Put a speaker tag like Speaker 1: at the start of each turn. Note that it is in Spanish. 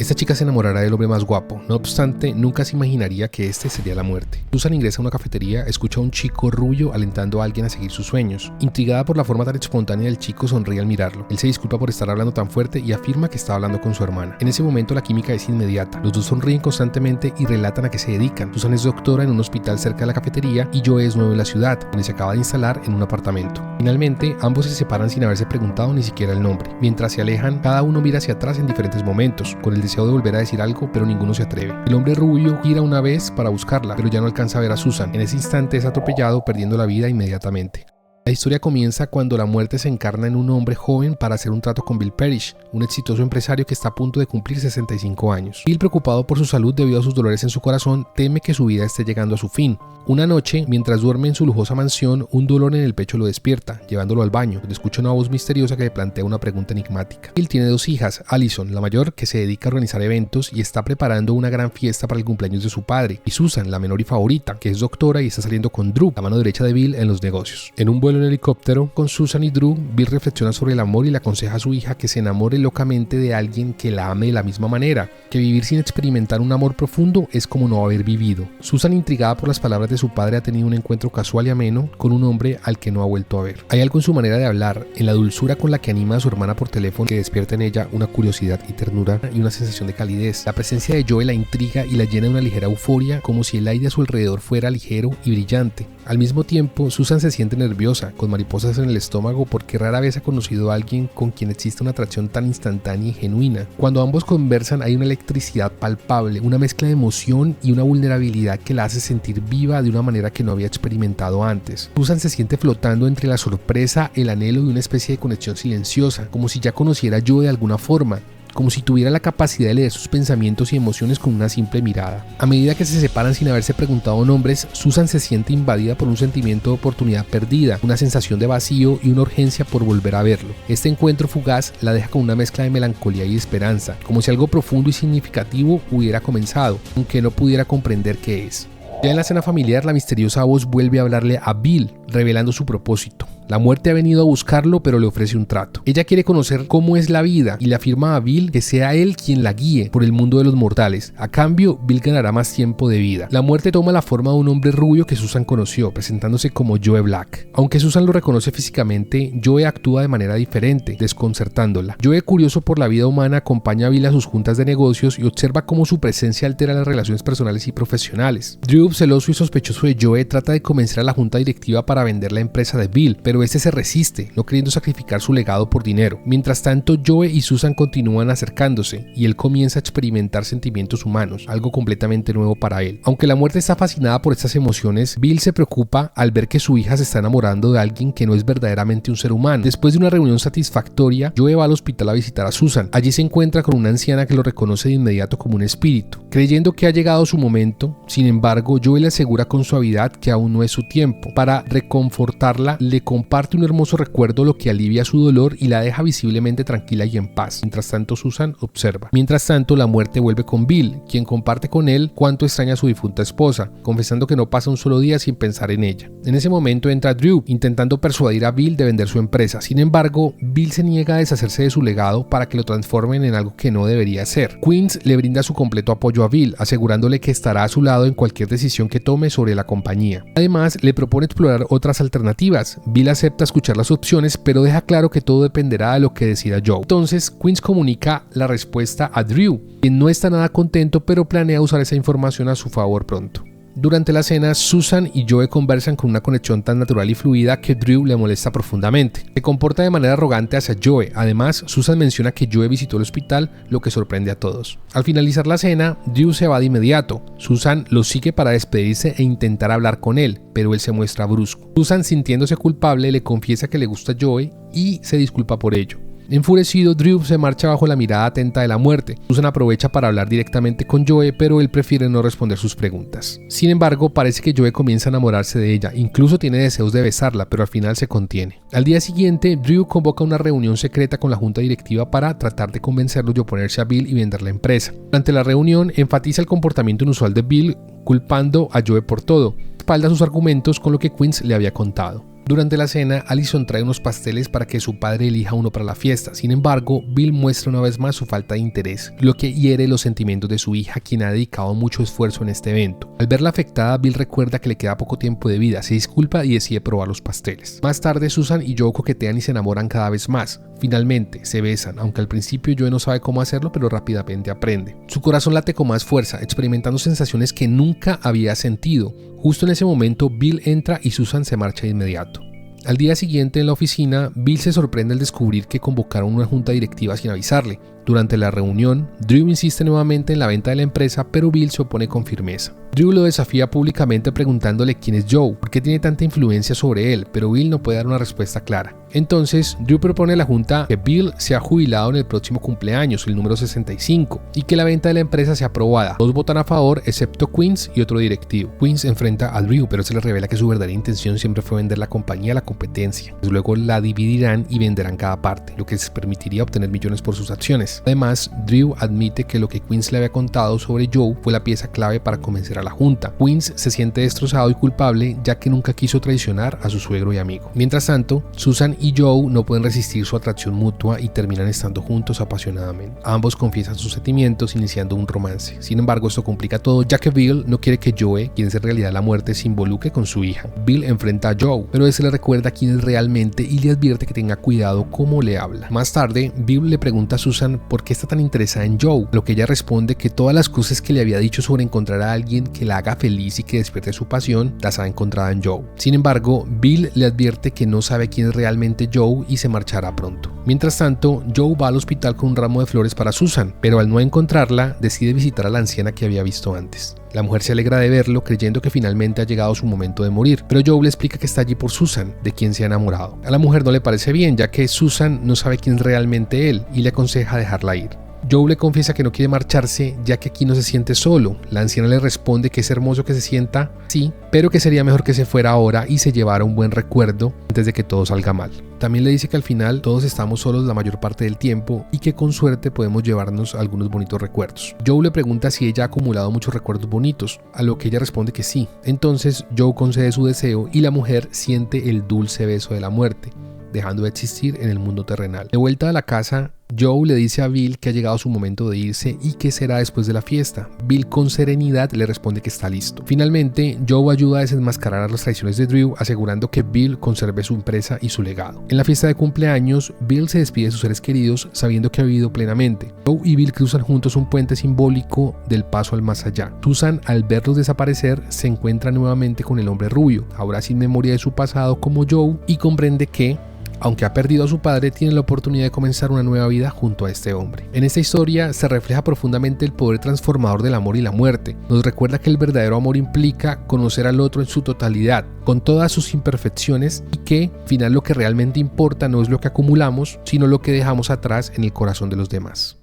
Speaker 1: Esta chica se enamorará del hombre más guapo, no obstante, nunca se imaginaría que este sería la muerte. Susan ingresa a una cafetería, escucha a un chico rubio alentando a alguien a seguir sus sueños. Intrigada por la forma tan espontánea del chico, sonríe al mirarlo. Él se disculpa por estar hablando tan fuerte y afirma que está hablando con su hermana. En ese momento la química es inmediata. Los dos sonríen constantemente y relatan a qué se dedican. Susan es doctora en un hospital cerca de la cafetería y Joe es nuevo en la ciudad, donde se acaba de instalar en un apartamento. Finalmente, ambos se separan sin haberse preguntado ni siquiera el nombre. Mientras se alejan, cada uno mira hacia atrás en diferentes momentos, con el deseo de volver a decir algo, pero ninguno se atreve. El hombre rubio gira una vez para buscarla, pero ya no alcanza a ver a Susan. En ese instante es atropellado, perdiendo la vida inmediatamente. La historia comienza cuando la muerte se encarna en un hombre joven para hacer un trato con Bill Parrish, un exitoso empresario que está a punto de cumplir 65 años. Bill, preocupado por su salud debido a sus dolores en su corazón, teme que su vida esté llegando a su fin. Una noche, mientras duerme en su lujosa mansión, un dolor en el pecho lo despierta, llevándolo al baño, donde escucha una voz misteriosa que le plantea una pregunta enigmática. Bill tiene 2 hijas, Allison, la mayor, que se dedica a organizar eventos y está preparando una gran fiesta para el cumpleaños de su padre, y Susan, la menor y favorita, que es doctora y está saliendo con Drew, la mano derecha de Bill en los negocios. En un vuelo en helicóptero con Susan y Drew, Bill reflexiona sobre el amor y le aconseja a su hija que se enamore locamente de alguien que la ame de la misma manera, que vivir sin experimentar un amor profundo es como no haber vivido. Susan, intrigada por las palabras de su padre, ha tenido un encuentro casual y ameno con un hombre al que no ha vuelto a ver. Hay algo en su manera de hablar, en la dulzura con la que anima a su hermana por teléfono, que despierta en ella una curiosidad y ternura y una sensación de calidez. La presencia de Joe la intriga y la llena de una ligera euforia, como si el aire a su alrededor fuera ligero y brillante. Al mismo tiempo, Susan se siente nerviosa, con mariposas en el estómago, porque rara vez ha conocido a alguien con quien existe una atracción tan instantánea y genuina. Cuando ambos conversan hay una electricidad palpable, una mezcla de emoción y una vulnerabilidad que la hace sentir viva de una manera que no había experimentado antes. Susan se siente flotando entre la sorpresa, el anhelo y una especie de conexión silenciosa, como si ya conociera a Joe de alguna forma, como si tuviera la capacidad de leer sus pensamientos y emociones con una simple mirada. A medida que se separan sin haberse preguntado nombres, Susan se siente invadida por un sentimiento de oportunidad perdida, una sensación de vacío y una urgencia por volver a verlo. Este encuentro fugaz la deja con una mezcla de melancolía y esperanza, como si algo profundo y significativo hubiera comenzado, aunque no pudiera comprender qué es. Ya en la cena familiar, la misteriosa voz vuelve a hablarle a Bill, revelando su propósito. La muerte ha venido a buscarlo, pero le ofrece un trato. Ella quiere conocer cómo es la vida y le afirma a Bill que sea él quien la guíe por el mundo de los mortales. A cambio, Bill ganará más tiempo de vida. La muerte toma la forma de un hombre rubio que Susan conoció, presentándose como Joe Black. Aunque Susan lo reconoce físicamente, Joe actúa de manera diferente, desconcertándola. Joe, curioso por la vida humana, acompaña a Bill a sus juntas de negocios y observa cómo su presencia altera las relaciones personales y profesionales. Drew, celoso y sospechoso de Joe, trata de convencer a la junta directiva para vender la empresa de Bill, pero este se resiste, no queriendo sacrificar su legado por dinero. Mientras tanto, Joe y Susan continúan acercándose y él comienza a experimentar sentimientos humanos, algo completamente nuevo para él. Aunque la muerte está fascinada por estas emociones, Bill se preocupa al ver que su hija se está enamorando de alguien que no es verdaderamente un ser humano. Después de una reunión satisfactoria, Joe va al hospital a visitar a Susan. Allí se encuentra con una anciana que lo reconoce de inmediato como un espíritu. Creyendo que ha llegado su momento, sin embargo, Joe le asegura con suavidad que aún no es su tiempo. Para reconfortarla, le comparte un hermoso recuerdo, lo que alivia su dolor y la deja visiblemente tranquila y en paz. Mientras tanto, Susan observa. Mientras tanto, la muerte vuelve con Bill, quien comparte con él cuánto extraña a su difunta esposa, confesando que no pasa un solo día sin pensar en ella. En ese momento entra Drew, intentando persuadir a Bill de vender su empresa. Sin embargo, Bill se niega a deshacerse de su legado para que lo transformen en algo que no debería ser. Queens le brinda su completo apoyo a Bill, asegurándole que estará a su lado en cualquier decisión que tome sobre la compañía. Además, le propone explorar otras alternativas. Bill acepta escuchar las opciones, pero deja claro que todo dependerá de lo que decida Joe. Entonces, Queens comunica la respuesta a Drew, quien no está nada contento, pero planea usar esa información a su favor pronto. Durante la cena, Susan y Joe conversan con una conexión tan natural y fluida que Drew le molesta profundamente. Se comporta de manera arrogante hacia Joe. Además, Susan menciona que Joe visitó el hospital, lo que sorprende a todos. Al finalizar la cena, Drew se va de inmediato. Susan lo sigue para despedirse e intentar hablar con él, pero él se muestra brusco. Susan, sintiéndose culpable, le confiesa que le gusta Joe y se disculpa por ello. Enfurecido, Drew se marcha bajo la mirada atenta de la muerte. Susan aprovecha para hablar directamente con Joe, pero él prefiere no responder sus preguntas. Sin embargo, parece que Joe comienza a enamorarse de ella, incluso tiene deseos de besarla, pero al final se contiene. Al día siguiente, Drew convoca una reunión secreta con la junta directiva para tratar de convencerlos de oponerse a Bill y vender la empresa. Durante la reunión, enfatiza el comportamiento inusual de Bill, culpando a Joe por todo. Respalda sus argumentos con lo que Queens le había contado. Durante la cena, Allison trae unos pasteles para que su padre elija uno para la fiesta. Sin embargo, Bill muestra una vez más su falta de interés, lo que hiere los sentimientos de su hija, quien ha dedicado mucho esfuerzo en este evento. Al verla afectada, Bill recuerda que le queda poco tiempo de vida, se disculpa y decide probar los pasteles. Más tarde, Susan y Joe coquetean y se enamoran cada vez más. Finalmente, se besan, aunque al principio Joe no sabe cómo hacerlo, pero rápidamente aprende. Su corazón late con más fuerza, experimentando sensaciones que nunca había sentido. Justo en ese momento, Bill entra y Susan se marcha de inmediato. Al día siguiente en la oficina, Bill se sorprende al descubrir que convocaron una junta directiva sin avisarle. Durante la reunión, Drew insiste nuevamente en la venta de la empresa, pero Bill se opone con firmeza. Drew lo desafía públicamente preguntándole quién es Joe, por qué tiene tanta influencia sobre él, pero Bill no puede dar una respuesta clara. Entonces, Drew propone a la junta que Bill sea jubilado en el próximo cumpleaños, el número 65, y que la venta de la empresa sea aprobada. Todos votan a favor, excepto Queens y otro directivo. Queens enfrenta a Drew, pero se le revela que su verdadera intención siempre fue vender la compañía a la competencia. Luego la dividirán y venderán cada parte, lo que les permitiría obtener millones por sus acciones. Además, Drew admite que lo que Queens le había contado sobre Joe fue la pieza clave para convencer a la junta. Queens se siente destrozado y culpable, ya que nunca quiso traicionar a su suegro y amigo. Mientras tanto, Susan y Joe no pueden resistir su atracción mutua y terminan estando juntos apasionadamente. Ambos confiesan sus sentimientos, iniciando un romance. Sin embargo, esto complica todo, ya que Bill no quiere que Joe, quien es en realidad la muerte, se involucre con su hija. Bill enfrenta a Joe, pero ese le recuerda quién es realmente y le advierte que tenga cuidado cómo le habla. Más tarde, Bill le pregunta a Susan por qué está tan interesada en Joe, a lo que ella responde que todas las cosas que le había dicho sobre encontrar a alguien que la haga feliz y que despierte su pasión, las ha encontrado en Joe. Sin embargo, Bill le advierte que no sabe quién es realmente Joe y se marchará pronto. Mientras tanto, Joe va al hospital con un ramo de flores para Susan, pero al no encontrarla, decide visitar a la anciana que había visto antes. La mujer se alegra de verlo, creyendo que finalmente ha llegado su momento de morir, pero Joe le explica que está allí por Susan, de quien se ha enamorado. A la mujer no le parece bien, ya que Susan no sabe quién es realmente él y le aconseja dejarla ir. Joe le confiesa que no quiere marcharse, ya que aquí no se siente solo. La anciana le responde que es hermoso que se sienta, sí, pero que sería mejor que se fuera ahora y se llevara un buen recuerdo antes de que todo salga mal. También le dice que al final todos estamos solos la mayor parte del tiempo y que con suerte podemos llevarnos algunos bonitos recuerdos. Joe le pregunta si ella ha acumulado muchos recuerdos bonitos, a lo que ella responde que sí. Entonces Joe concede su deseo y la mujer siente el dulce beso de la muerte, dejando de existir en el mundo terrenal. De vuelta a la casa, Joe le dice a Bill que ha llegado su momento de irse y que será después de la fiesta. Bill con serenidad le responde que está listo. Finalmente, Joe ayuda a desenmascarar las traiciones de Drew, asegurando que Bill conserve su empresa y su legado. En la fiesta de cumpleaños, Bill se despide de sus seres queridos sabiendo que ha vivido plenamente. Joe y Bill cruzan juntos un puente simbólico del paso al más allá. Susan, al verlos desaparecer, se encuentra nuevamente con el hombre rubio, ahora sin memoria de su pasado como Joe, y comprende que, aunque ha perdido a su padre, tiene la oportunidad de comenzar una nueva vida junto a este hombre. En esta historia se refleja profundamente el poder transformador del amor y la muerte. Nos recuerda que el verdadero amor implica conocer al otro en su totalidad, con todas sus imperfecciones, y que, al final, lo que realmente importa no es lo que acumulamos, sino lo que dejamos atrás en el corazón de los demás.